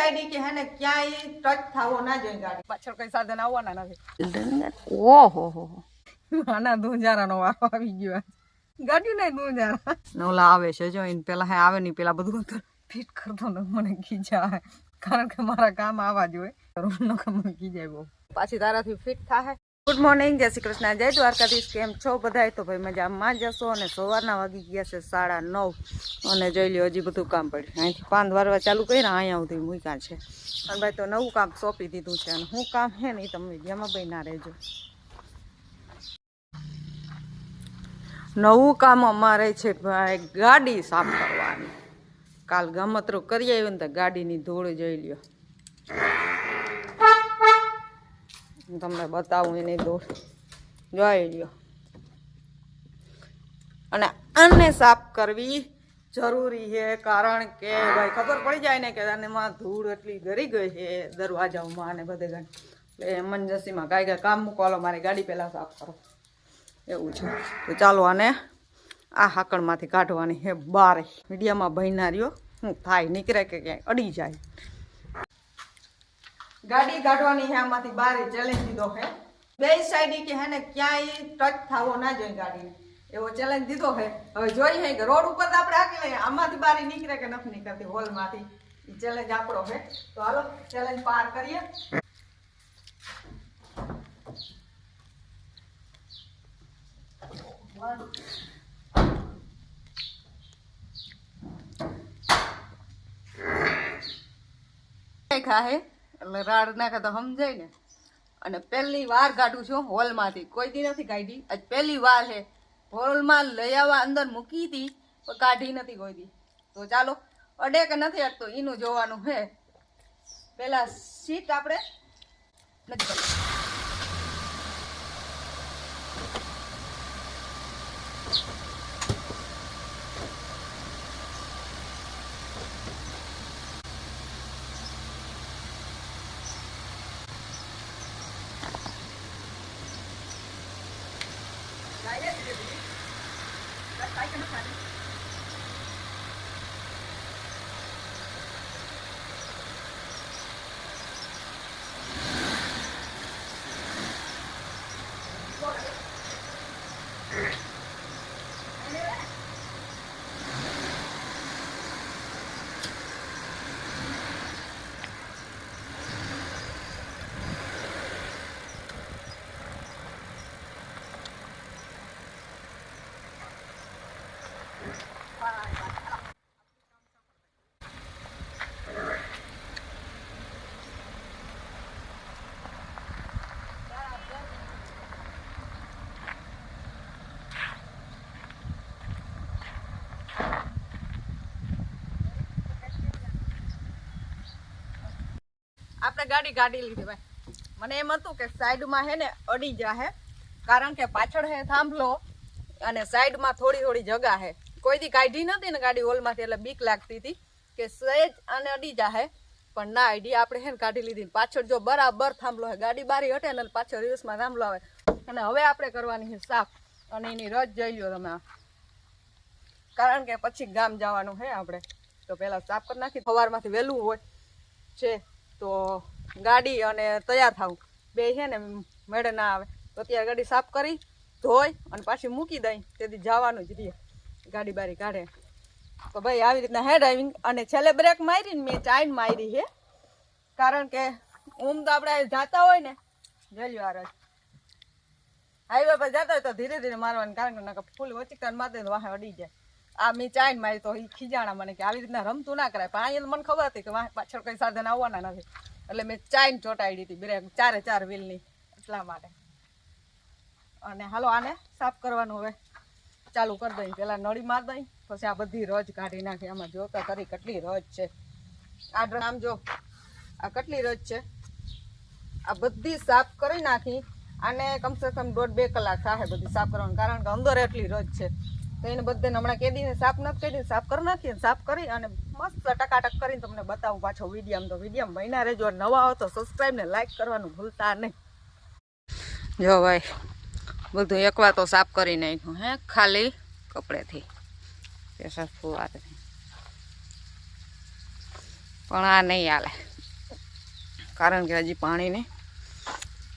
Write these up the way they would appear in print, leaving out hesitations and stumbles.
Side કે હે ને ક્યાંય ટચ થાવો ના જોઈએ ગાડી પાછળ કઈ સાધન આવવાના નથી ઓહો હો આના ધુંજારાનો વારો આવી ગયો ગાડી નહીં ધુંજારા નવલા આવે છે જો એને પેલા હે આવે નહીં પેલા બધું ફિટ કરતો ને મને ખીજા કારણ કે મારા કામ આવા જોઈએ રૂમનો કામ ખીજાય બહુ પાછી તારાથી ફિટ થાય. ગુડ મોર્નિંગ, જય શ્રી કૃષ્ણ, જય દ્વારકાધીશ. કેમ છો બધાય? તો ભાઈ મજામાં જશો. અને સવારના વાગી ગયા છે 9:30 અને જોઈ લ્યો હજી બધું કામ પડ્યું. અહીંથી 5 વારવા ચાલુ કર્યા, અહીંયા સુધી મૂક્યા છે. અને ભાઈ તો નવું કામ સોંપી દીધું છે અને શું કામ છે ને એ તમે વિડીયોમાં બન્યા રહેજો. નવું કામ અમારે છે ભાઈ ગાડી સાફ કરવાની. કાલ ગમતરું કરી આવ્યું ને તો ગાડીની ધૂળ જોઈ લ્યો. તમને બતાવું એની ધૂળ જોઈ લ્યો. અને આને સાફ કરવી જરૂરી છે કારણ કે ભાઈ ખબર પડી જાય ને કે આનેમાં ધૂળ એટલી ગરી ગઈ છે દરવાજાઓમાં અને બધે ગઈ એટલે એમરજન્સીમાં કાંઈ કામ મૂકવાલો મારી ગાડી પહેલાં સાફ કરો એવું છે. તો ચાલો આને આ હાકણમાંથી કાઢવાની હે બારે મીડિયામાં ભયના રહ્યો શું થાય નીકળે કે ક્યાંય અડી જાય. ગાડી કાઢવાની હે આમાંથી બારે ચેલેન્જ દીધો હે બે સાઈડ કે હે ને ક્યાંય ટચ થાવો ના જોઈએ ગાડીને એવો ચેલેન્જ દીધો હે. હવે જોઈએ હે કે રોડ ઉપર તો આપણે હાકી લઈએ આમાંથી બારી નીકળે કે નથી નીકળતી હોલમાંથી એ ચેલેન્જ આપણો હે. તો હાલો ચેલેન્જ પાર કરીએ. ખાહે એટલે રાડ નાખે તો સમજાય ને. અને પહેલી વાર કાઢું છું હોલમાંથી, કોઈ દી નથી કાઢી, આજ પહેલી વાર છે. હોલમાં લઈ આવવા અંદર મૂકી હતી પણ કાઢી નથી કોઈ દી. તો ચાલો અડે કે નથી અડતો એનું જોવાનું છે. પેલા સીટ આપણે નથી કરવી. આપણે ગાડી કાઢી લીધી ભાઈ. મને એમ હતું કે સાઈડમાં હે ને અડી જાહે કારણ કે પાછળ હે થાંભલો અને સાઈડમાં થોડી થોડી જગા હે. કોઈ દી કાઢી નથી ને ગાડી હોલમાંથી એટલે બીક લાગતી હતી કે સહેજ અને અડી જાહે પણ ના અડી. આપણે હે ને કાઢી લીધી. પાછળ જો બરાબર થાંભલો હે, ગાડી બારી હટે ને પાછળ રિવર્સમાં થાંભલો આવે. અને હવે આપણે કરવાની છે સાફ અને એની રજ જોઈ લો તમે કારણ કે પછી ગામ જવાનું હે આપણે. તો પહેલાં સાફ કરી નાખી. સવારમાંથી વહેલું હોય છે તો ગાડી અને તૈયાર થવું બે છે ને મેળે ના આવે. તો અત્યારે ગાડી સાફ કરી ધોઈ અને પાછી મૂકી દઈ તેથી જવાનું જ રહીએ ગાડી બારી કાઢે. તો ભાઈ આવી રીતના હે ડ્રાઇવિંગ. અને છેલ્લે બ્રેક મારીને મેં ચાઈન મારી છે કારણ કે તો આપણે જતા હોય ને જોઈ લો આ હાઈવે પર જતા હોય તો ધીરે ધીરે મારવાનું કારણ કે ફૂલ વચીકતા મારે તો વાહે અડી જાય. આ મેં ચાઈન મારી તો એ ખીજાણા મને કે આવી રીતના રમતું ના કરાય. પણ અહીંયા મને ખબર હતી કે પાછળ કઈ સાધન આવવાના નથી એટલે મેં ચાઈન ચોંટાડી હતી બ્રેક 4 વ્હીલની એટલા માટે. અને હાલો આને સાફ કરવાનું હવે ચાલુ કરી દઈ. પહેલાં નળી મારી દઈ પછી આ બધી રજ કાઢી નાખી. આમાં જોતા કરી કેટલી રજ છે. આ આમ જો આ કેટલી રજ છે. આ બધી સાફ કરી નાખી. આને કમસે કમ 1.5-2 કલાક થાય બધી સાફ કરવાનું કારણ કે અંદર એટલી રજ છે. તો એને બધાને હમણાં કેદીને સાફ નથી કરી સાફ કરી નાખીએ. સાફ કરી અને મસ્ત ટકાટક કરીને તમને બતાવું પાછો વિડીયામાં. તો વિડીયામાં બન્યા રહેજો. નવા હો તો સબસ્ક્રાઈબ ને લાઈક કરવાનું ભૂલતા નહીં. જો ભાઈ બધું એકવાર તો સાફ કરી નાખ્યું હે ખાલી કપડેથી પ્રેશર ફુવારથી. પણ આ નહીં હાલે. કારણ કે હજી પાણીને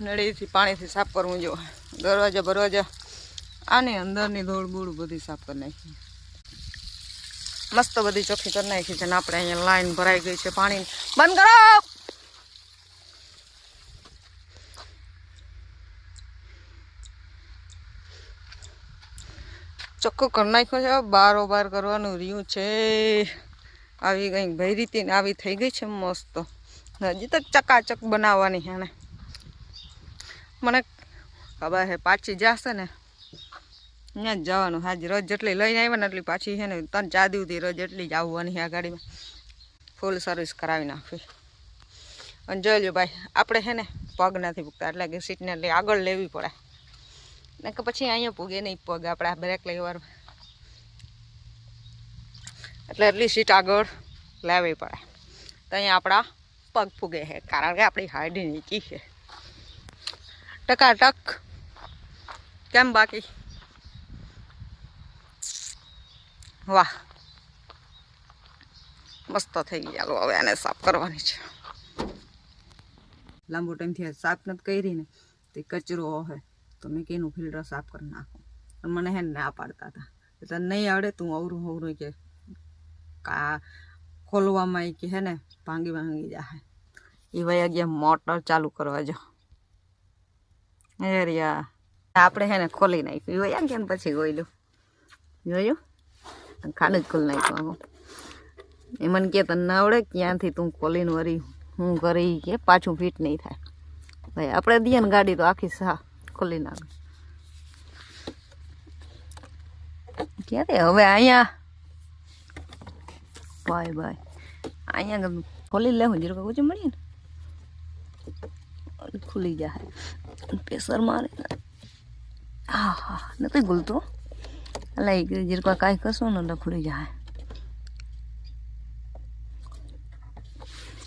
નળીથી પાણીથી સાફ કરવું જો દરવાજા બરવાજા આની અંદરની ધૂળ બૂળ બધી સાફ કરી નાખી મસ્ત બધી ચોખ્ખી કરી નાખી છે ને આપણે અહીંયા લાઈન ભરાઈ ગઈ છે પાણી બંધ કરો ચોખ્ખું કરી નાખ્યો છે બારોબાર કરવાનું રહ્યું છે આવી કંઈક ભઈ રીતે આવી થઈ ગઈ છે મસ્ત હજી તો ચકાચક બનાવવાની છે ને મને ખબર છે પાછી જશે ને ત્યાં જ જવાનું હાજી રોજ જેટલી લઈને આવ્યા ને એટલી પાછી છે ને 3-4 દિવસથી રોજ એટલી જ આવવાની છે આ ગાડીમાં ફૂલ સર્વિસ કરાવી નાખવી અને જોઈ લો ભાઈ આપણે છે ને પગ નથી પૂગતા એટલે કે સીટને એટલે આગળ લેવી પડે ને કે પછી અહીંયા પૂગે નહીં પગ આપણે બ્રેક લેવા એટલે એટલી સીટ આગળ લેવી પડે તો અહીંયા આપણા પગ ફૂગે છે કારણ કે આપણી હાઈટ નીચી છે ટકાટક કેમ બાકી વાહ મસ્ત થઈ ગઈ ચાલો હવે આને સાફ કરવાની છે લાંબો ટાઈમથી સાફ નથી કરી ને તે કચરો હોય તો મેં કેનું ફિલ્ટર સાફ કરી નાખું પણ મને હે ના પાડતા હતા એટલે નહીં આવડે તું અવરું કે કા ખોલવામાં એ કે હે ને ભાંગી જાય એ ભાઈ ગયા મોટર ચાલુ કરવા જો એરિયા આપણે હે ને ખોલી નાખ્યું એ ભાઈ ગયા ને પછી ગોયલું જોયું ખાને જ ખોલી નાખ્યું એ મને કે તને ના આવડે ક્યાંથી તું ખોલીને વરી હું કરી કે પાછું ફિટ નહીં થાય ભાઈ આપણે દઈએ ને ગાડી તો આખી સા ખોલી નાખે ક્યારે હવે અહીંયા ભાઈ અહીંયા ખોલી લેવું જીરું કુછ મળીએ ને ખુલી જાય પ્રેશર મારે હા નથી ખુલતું એટલે જીરકા કાંઈ કરશું ને એટલે ખુલી જાય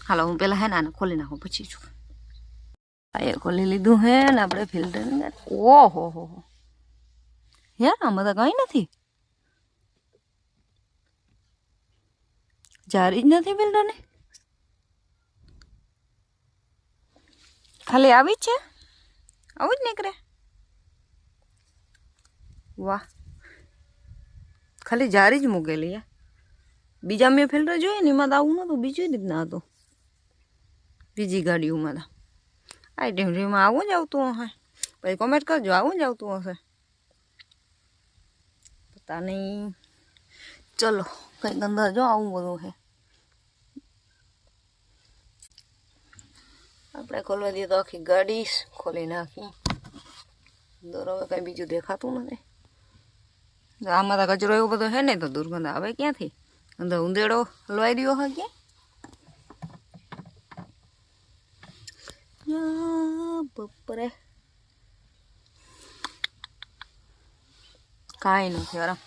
હાલો હું પેલા હે ને આને ખોલી નાખું પછી છું એ ખોલી લીધું હે ને આપણે ફિલ્ટર ઓહો હો યાર આમાં તો કંઈ નથી જારી જ નથી ફિલ્ટર ને ખાલી આવી જ છે આવું જ નીકળે વાહ ખાલી જારી જ મૂકેલી યાર બીજા મેં ફિલ્ટર જોઈએ ને એમાં તો આવું નહોતું બીજું રીતના હતું બીજી ગાડીઓમાં તો આઈટમ રીમાં આવું જ આવતું હશે પછી કોમેન્ટ કરજો આવું જ આવતું હશે પતા નહીં ચલો કંઈક અંદર જો આવું બધું છે આપણે ખોલવા દઈએ તો આખી ગાડી ખોલી નાખી અંદર હવે કંઈ બીજું દેખાતું નથી આમાં તો કચરો એવો બધો છે ને તો દુર્ગંધ આવે ક્યાંથી અંદર ઉંદેડો હલવાઈ રહ્યો હોય ક્યાં બપરે કાંઈ નથી આરામ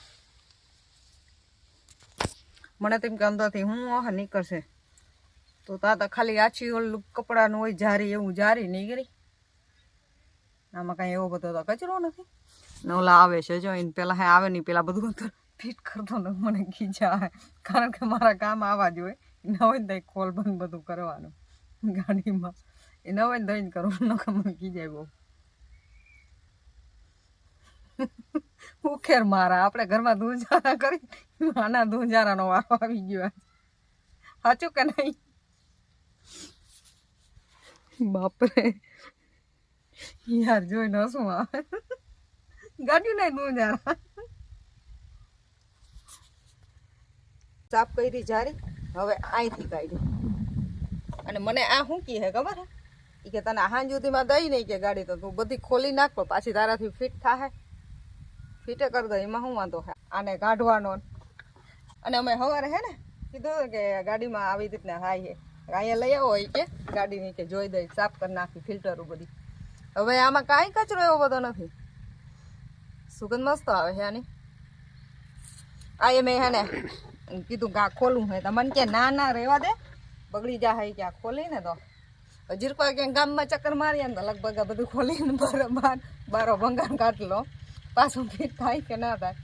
મને તેમ કે અંદરથી હું નીકળશે તો તા ખાલી આછી ઓલું કપડાનું હોય જારી એવું જારી નીકળી આમાં કાંઈ એવો બધો તો કચરો નથી ને ઓલા આવે છે જો એને પેલા આવે નહીં પેલા બધું ફિટ કરતો ને મને ખીજા આવે કારણ કે મારા કામ આવા જ હોય ન હોય ને ખોલ બંધ બધું કરવાનું ગાડીમાં એ ન હોય ને દઈને કરવું ન મને ખીજાય બહુ ઉખેર મારા આપણે ઘરમાં ધૂંજારા કરી આના ધૂંજારાનો વારો આવી ગયો સાચું કે નહીં બાપરે યાર જોઈને હસું આવે ગાડ્યું નહીં ધૂંજારા સાફ કરી જારી હવે અહીંથી કાઢી અને મને આ શું કહે ખબર હે કે તને હાંજ સુધીમાં દઈ નહીં કે ગાડી તો તું બધી ખોલી નાખ પણ પાછી તારાથી ફિટ થાય ફિટે કરી દે એમાં શું વાંધો છે આને કાઢવાનો અને અમે સવારે હે ને કીધું કે ગાડીમાં આવી રીતના થાય છે અહીંયા લઈ આવો કે ગાડીની કે જોઈ દઈ સાફ કરી નાખી ફિલ્ટરો બધી હવે આમાં કાંઈ કચરો એવો બધો નથી સુગંધ મસ્ત આવે છે આની આ એ મેં હે ને કીધું કે આ ખોલું હે તો મને કે ના રહેવા દે બગડી જાય કે આ ખોલી ને તો હજી કોઈ ક્યાંક ગામમાં ચક્કર મારીએ ને તો લગભગ આ બધું ખોલીને બારો ભંગાર કાઢ લો પાછું ફિટ થાય કે ના થાય